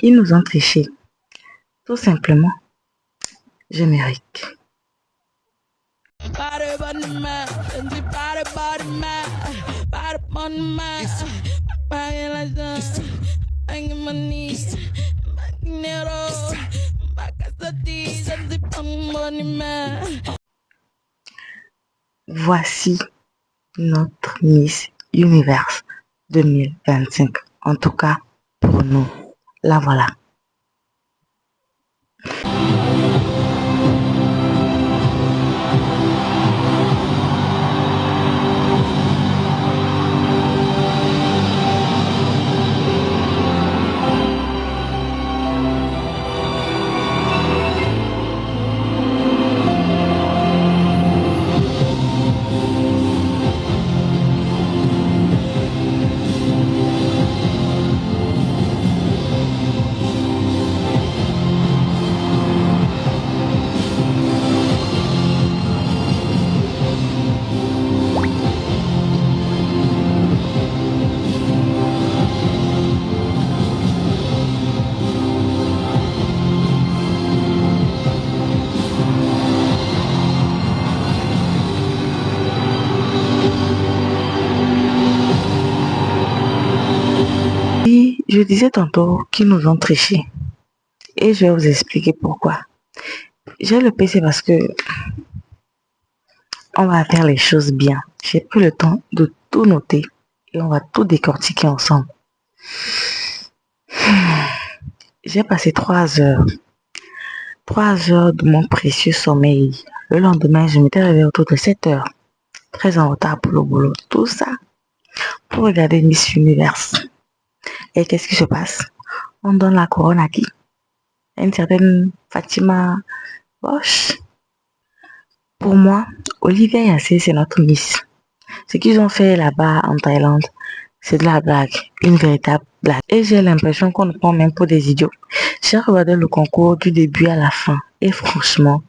Ils nous ont triché. Tout simplement, je mérite. Voici notre Miss Univers 2025. En tout cas, pour nous. La voilà. Et je disais tantôt qu'ils nous ont triché. Et je vais vous expliquer pourquoi. J'ai le PC parce que on va faire les choses bien. J'ai pris le temps de tout noter et on va tout décortiquer ensemble. J'ai passé 3 heures. 3 heures de mon précieux sommeil. Le lendemain, je m'étais réveillée autour de 7 heures. Très en retard pour le boulot. Tout ça pour regarder Miss Univers. Et qu'est-ce qui se passe? On donne la couronne à qui? À une certaine Fatima Bosch. Pour moi, Olivia Yassé, c'est notre Miss. Ce qu'ils ont fait là-bas en Thaïlande, c'est de la blague, une véritable blague. Et j'ai l'impression qu'on nous prend même pour des idiots. J'ai regardé le concours du début à la fin. Et franchement,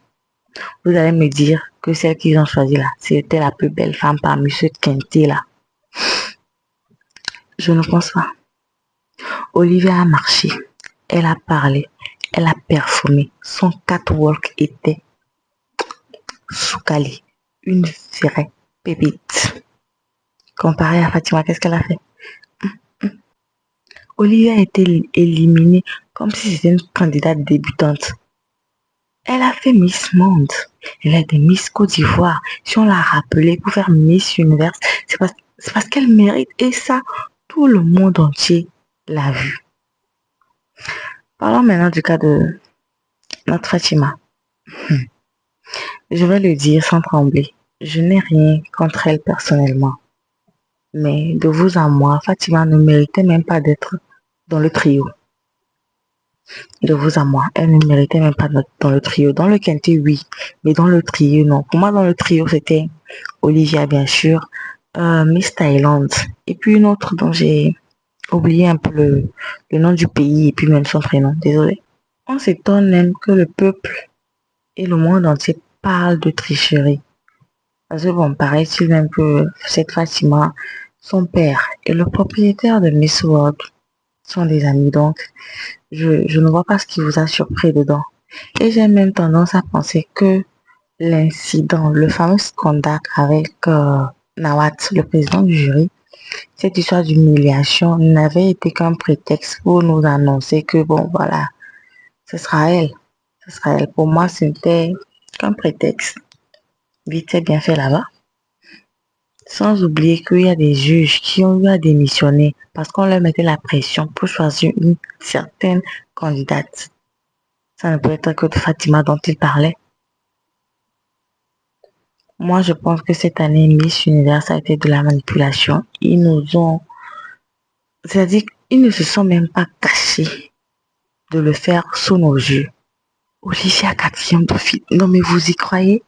vous allez me dire que celle qu'ils ont choisie là, c'était la plus belle femme parmi ceux quintés là. Je ne pense pas. Olivia a marché, elle a parlé, elle a performé. Son catwalk était Soukali, une vraie pépite. Comparé à Fatima, qu'est-ce qu'elle a fait? Olivia a été éliminée comme si c'était une candidate débutante. Elle a fait Miss Monde. Elle a été Miss Côte d'Ivoire. Si on l'a rappelée pour faire Miss Univers, c'est parce qu'elle mérite. Et ça, tout le monde entier l'a vu. Parlons maintenant du cas de notre Fatima. Je vais le dire sans trembler. Je n'ai rien contre elle personnellement. Mais de vous à moi, Fatima ne méritait même pas d'être dans le trio. De vous à moi, elle ne méritait même pas d'être dans le trio. Dans le quintet, oui. Mais dans le trio, non. Pour moi, dans le trio, c'était Olivia, bien sûr. Miss Thaïlande. Et puis une autre dont j'ai oublié un peu le nom du pays et puis même son prénom. Désolée. On s'étonne même que le peuple et le monde entier parlent de tricherie. Parce que bon, paraît-il même que cette Fatima, son père et le propriétaire de Miss World sont des amis. Donc, je ne vois pas ce qui vous a surpris dedans. Et j'ai même tendance à penser que l'incident, le fameux scandale avec Nawat, le président du jury, cette histoire d'humiliation n'avait été qu'un prétexte pour nous annoncer que bon, voilà, ce sera elle. Ce sera elle. Pour moi, c'était qu'un prétexte. Vite fait, bien fait là-bas. Sans oublier qu'il y a des juges qui ont eu à démissionner parce qu'on leur mettait la pression pour choisir une certaine candidate. Ça ne peut être que de Fatima dont il parlait. Moi, je pense que cette année, Miss Univers a été de la manipulation. Ils nous ont... C'est-à-dire qu'ils ne se sont même pas cachés de le faire sous nos yeux. Olivia 4e Dauphine. Non, mais vous y croyez?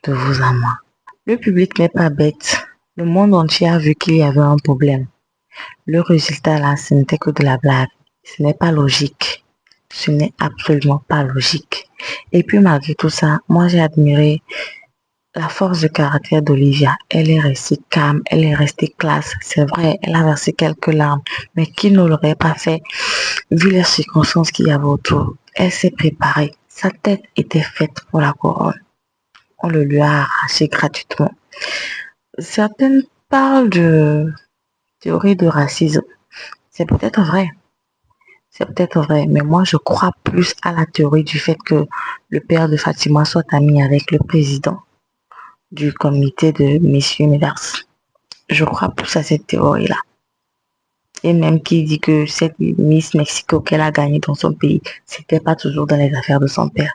De vous à moi. Le public n'est pas bête. Le monde entier a vu qu'il y avait un problème. Le résultat là, ce n'était que de la blague. Ce n'est pas logique. Ce n'est absolument pas logique. Et puis malgré tout ça, moi j'ai admiré la force de caractère d'Olivia, elle est restée calme, elle est restée classe. C'est vrai, elle a versé quelques larmes, mais qui ne l'aurait pas fait vu les circonstances qu'il y avait autour? Elle s'est préparée. Sa tête était faite pour la couronne. On le lui a arraché gratuitement. Certaines parlent de théorie de racisme. C'est peut-être vrai. C'est peut-être vrai, mais moi je crois plus à la théorie du fait que le père de Fatima soit ami avec le président du comité de Miss Universe. Je crois plus à cette théorie-là. Et même qui dit que cette Miss Mexico qu'elle a gagnée dans son pays, c'était pas toujours dans les affaires de son père.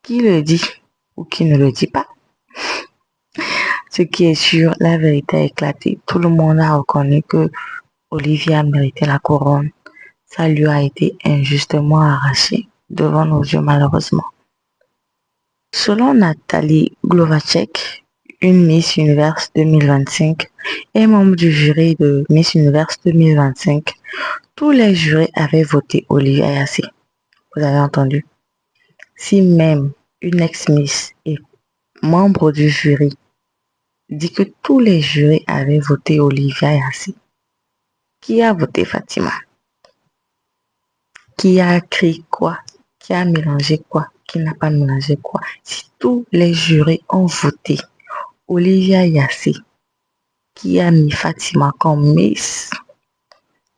Qui le dit ou qui ne le dit pas? Ce qui est sûr, la vérité a éclaté. Tout le monde a reconnu que Olivia méritait la couronne. Ça lui a été injustement arraché devant nos yeux malheureusement. Selon Nathalie Glovacek, une Miss Universe 2025 et membre du jury de Miss Universe 2025, tous les jurés avaient voté Olivia Yassé. Vous avez entendu? Si même une ex-Miss et membre du jury dit que tous les jurés avaient voté Olivia Yassé, qui a voté Fatima? Qui a écrit quoi? Qui a mélangé quoi? Qui n'a pas mélangé quoi? Si tous les jurés ont voté Olivia Yassé, qui a mis Fatima comme Miss,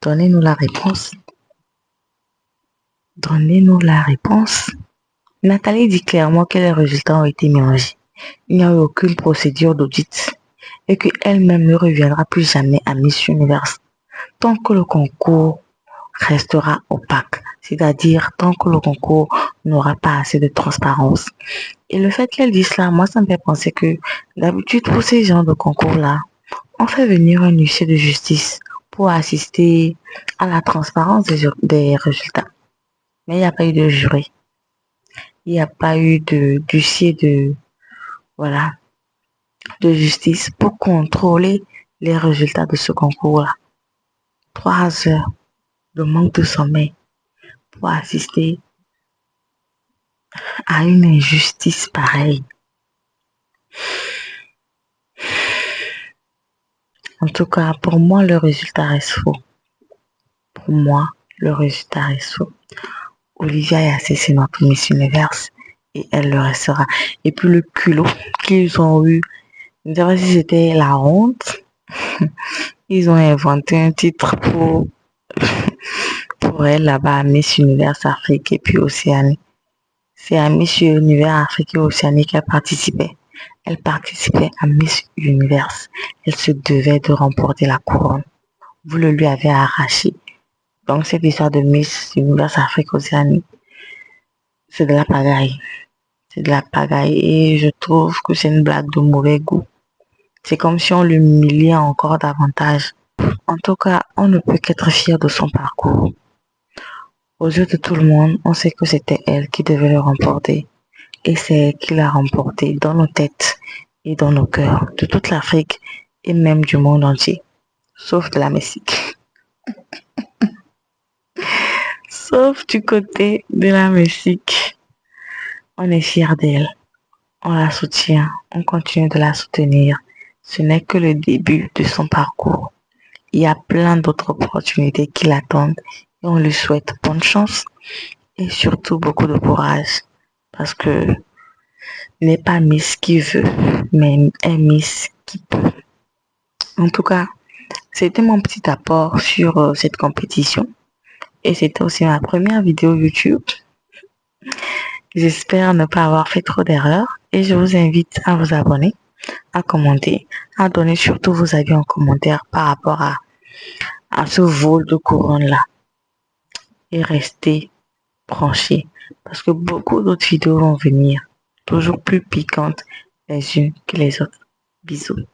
donnez-nous la réponse. Donnez-nous la réponse. Nathalie dit clairement que les résultats ont été mélangés. Il n'y a eu aucune procédure d'audit et qu'elle-même ne reviendra plus jamais à Miss Universe tant que le concours restera opaque, c'est-à-dire tant que le concours n'aura pas assez de transparence. Et le fait qu'elle dise cela, moi, ça me fait penser que d'habitude, pour ces genres de concours-là, on fait venir un huissier de justice pour assister à la transparence des résultats. Mais il n'y a pas eu de jury. Il n'y a pas eu d'huissier de justice pour contrôler les résultats de ce concours-là. 3 heures de manque de sommeil pour assister à une injustice pareille. En tout cas, pour moi, le résultat reste faux. Pour moi, le résultat reste faux. Olivia Yassé, c'est notre Miss Universe et elle le restera. Et puis le culot qu'ils ont eu, je ne sais pas si c'était la honte. Ils ont inventé un titre pour elle là-bas à Miss Universe Afrique et puis Océanie. C'est à Miss Univers Afrique et Océanie qu'elle participait. Elle participait à Miss Universe. Elle se devait de remporter la couronne. Vous le lui avez arraché. Donc cette histoire de Miss Universe Afrique Océanie, c'est de la pagaille. C'est de la pagaille et je trouve que c'est une blague de mauvais goût. C'est comme si on l'humiliait encore davantage. En tout cas, on ne peut qu'être fier de son parcours. Aux yeux de tout le monde, on sait que c'était elle qui devait le remporter. Et c'est elle qui l'a remporté dans nos têtes et dans nos cœurs, de toute l'Afrique et même du monde entier. Sauf de la Mexique. Sauf du côté de la Mexique. On est fiers d'elle. On la soutient. On continue de la soutenir. Ce n'est que le début de son parcours. Il y a plein d'autres opportunités qui l'attendent et on lui souhaite bonne chance et surtout beaucoup de courage parce que n'est pas Miss qui veut, mais est Miss qui peut. En tout cas, c'était mon petit apport sur cette compétition et c'était aussi ma première vidéo YouTube. J'espère ne pas avoir fait trop d'erreurs et je vous invite à vous abonner, à commenter, à donner surtout vos avis en commentaire par rapport à ce vol de couronne-là. Et rester branché parce que beaucoup d'autres vidéos vont venir, toujours plus piquantes les unes que les autres. Bisous.